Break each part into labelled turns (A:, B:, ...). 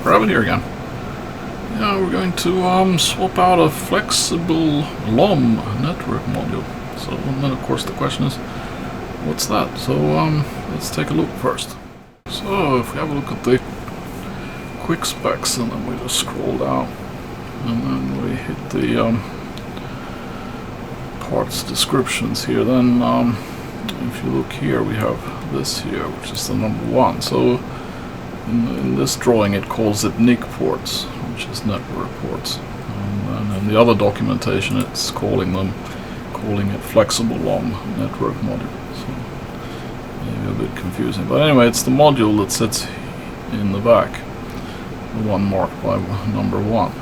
A: Rabbit here again. Yeah, we're going to swap out a FlexibleLOM network module. So then of course the question is, what's that? So let's take a look first. So if we have a look at the QuickSpecs and then we just scroll down and then we hit the parts descriptions here, then if you look here we have this here, which is the number 1. So in this drawing it calls it NIC ports, which is network ports, and in the other documentation it's calling it FlexibleLOM network module. So maybe a bit confusing, but anyway, it's the module that sits in the back, the one marked by number 1,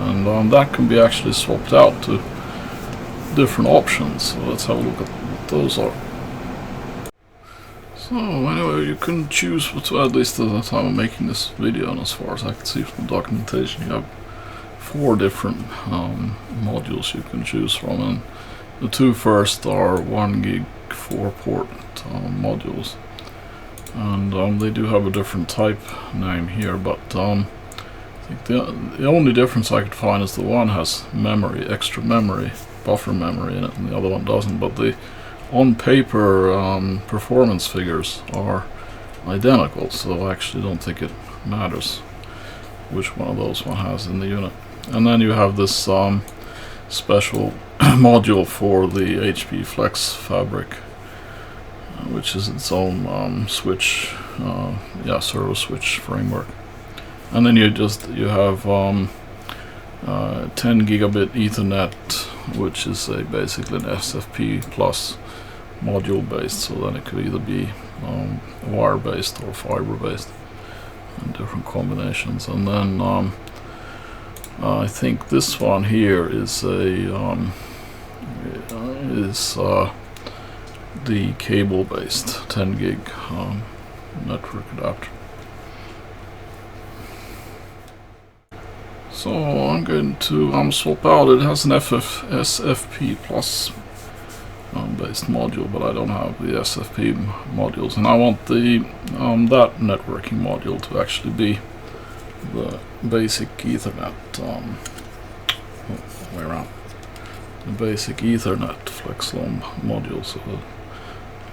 A: and that can be actually swapped out to different options. So let's have a look at what those are. So anyway, you can choose, at least at the time of making this video, and as far as I can see from the documentation, you have 4 different modules you can choose from, and the 2 first are 1 gig 4-port modules, and they do have a different type name here, but I think the only difference I could find is the one has memory, extra memory, buffer memory in it, and the other one doesn't, but the on paper performance figures are identical, so I actually don't think it matters which one of those one has in the unit. And then you have this special module for the HP FlexFabric, which is its own switch, servo switch framework. And then you have 10 gigabit Ethernet, which is basically an SFP plus module based, so then it could either be wire based or fiber based in different combinations. And then I think this one here is the cable based 10 gig network adapter. So I'm going to swap out. It has an SFP plus based module, but I don't have the SFP modules, and I want the that networking module to actually be the basic Ethernet way around, the basic Ethernet FlexLOM module, so that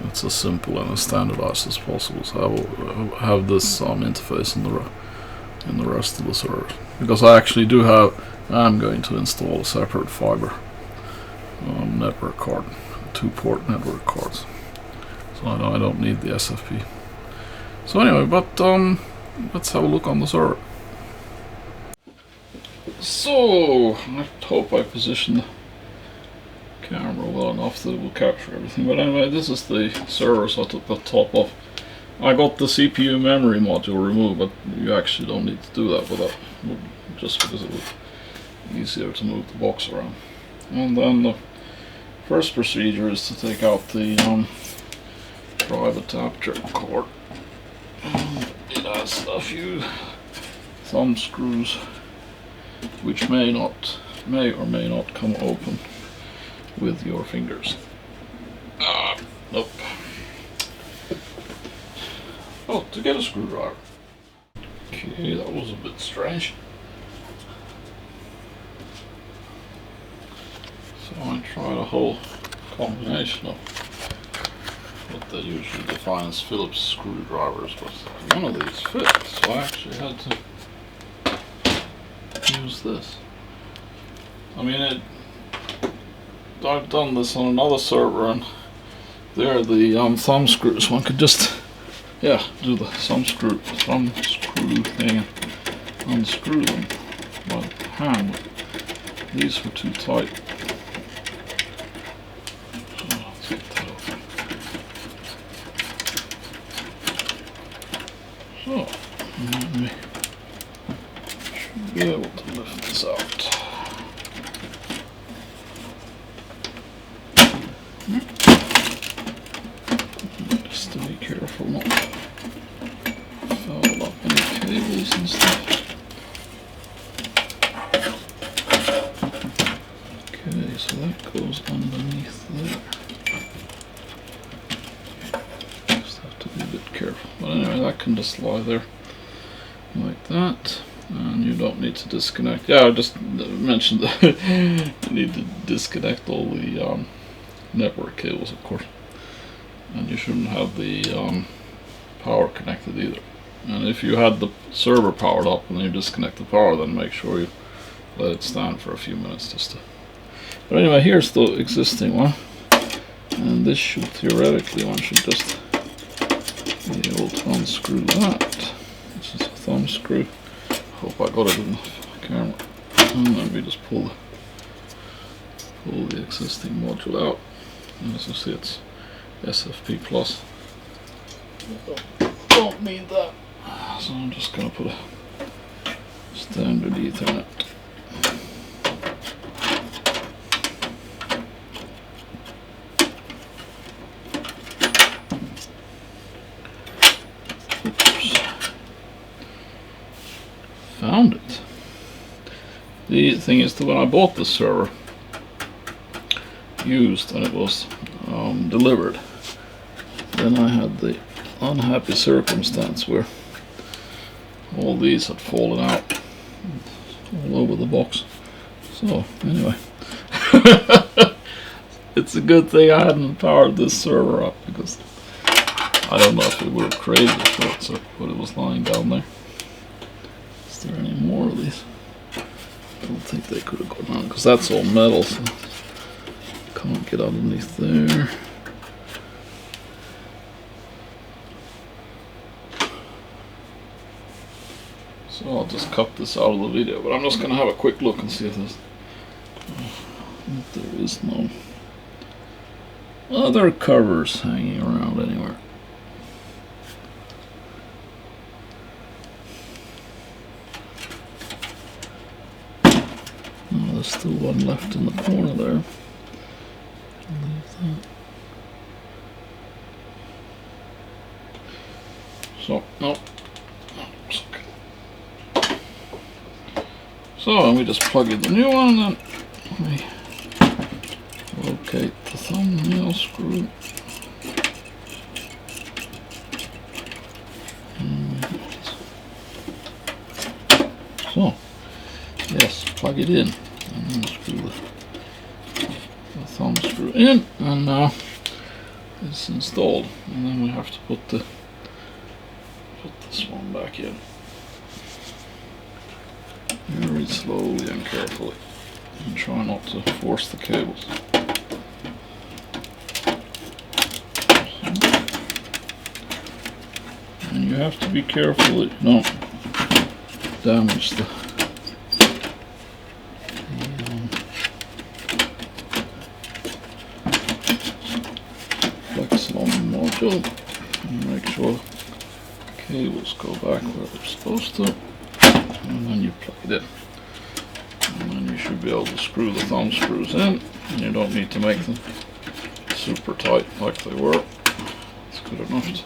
A: it's as simple and as standardized as possible. So I will have this interface in the rest of the server, because I actually I'm going to install a separate fiber network card, 2-port network cards, so I don't need the SFP. So anyway, but let's have a look on the server. So I hope I positioned the camera well enough that it will capture everything, but anyway, this is the server set at the top of. I got the CPU memory module removed, but you actually don't need to do that with that, just because it was easier to move the box around. And then the first procedure is to take out the drive adapter cord. It has a few thumb screws which may or may not come open with your fingers. Nope. Oh, to get a screwdriver. Okay, that was a bit strange. So I tried a whole combination of what they usually define as Phillips screwdrivers, but none of these fit, so I actually had to use this. I mean, I've done this on another server, and there are the thumb screws. One could just do the thumb screw thing and unscrew them by hand. These were too tight. So let's get that open. So we should be able to lift this out. Just to be careful not to foul up any cables and stuff. Okay, so that goes underneath there. Just have to be a bit careful. But anyway, that can just lie there like that. and you don't need to disconnect. Yeah, I just mentioned that you need to disconnect all the network cables, of course, and you shouldn't have the power connected either. And if you had the server powered up and then you disconnect the power, then make sure you let it stand for a few minutes just to. But anyway, here's the existing one, and this should theoretically, one should just be able to unscrew that. This is a thumb screw. Hope I got it in the camera. And then we just pull the existing module out. And as you see, it's SFP plus. Don't need that, so I'm just gonna put a standard Ethernet. Found it. The thing is that when I bought this server used and it was delivered, then I had the unhappy circumstance where all these had fallen out all over the box. So anyway, it's a good thing I hadn't powered this server up, because I don't know if it would have created a short circuit, but it was lying down there. Is there any more of these? I don't think they could have gone on, because that's all metal, so can't get underneath there. So I'll just cut this out of the video, but I'm just going to have a quick look and see if there is no other covers hanging around anywhere. Oh, there's still one left in the corner there. Leave that. So, no. It's okay. So, we just plug in the new one, and then we locate the thumbnail screw. So, yes, plug it in, and then screw the thumb screw in, and now it's installed. And then we have to put this one back in very slowly and carefully, and try not to force the cables. And you have to be careful that you don't damage the FlexLOM module, and make sure cables go back where they're supposed to, and then you plug it in, and then you should be able to screw the thumb screws in, and you don't need to make them super tight like they were. It's good enough.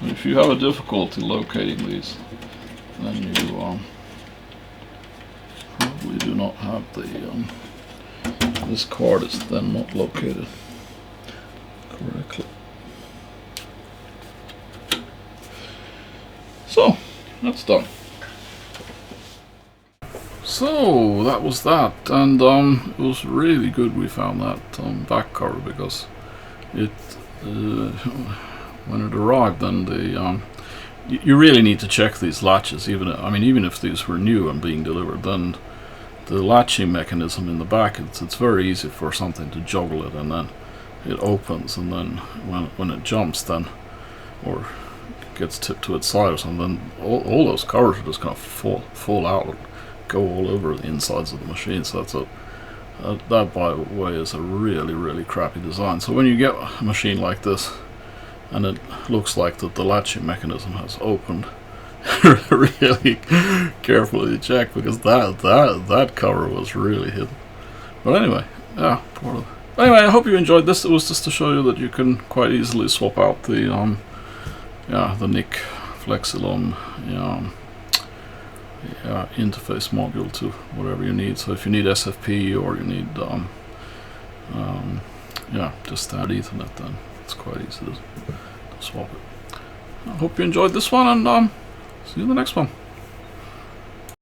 A: If you have a difficulty locating these, then you probably do not have the this card is then not located correctly. So that's done. So that was that, and it was really good we found that back cover, because it when it arrived, then the you really need to check these latches. Even if these were new and being delivered, then the latching mechanism in the back, it's very easy for something to joggle it, and then it opens, and then when it jumps, then or gets tipped to its side or something, then all those covers are just going to fall out and go all over the insides of the machine. So that's that, by the way, is a really crappy design. So when you get a machine like this and it looks like that the latching mechanism has opened, really carefully check, because that cover was really hidden. But anyway, yeah, anyway, I hope you enjoyed this. It was just to show you that you can quite easily swap out the NIC FlexibleLOM interface module to whatever you need. So if you need SFP, or you need just standard Ethernet, then it's quite easy to swap it. I hope you enjoyed this one, and see you in the next one.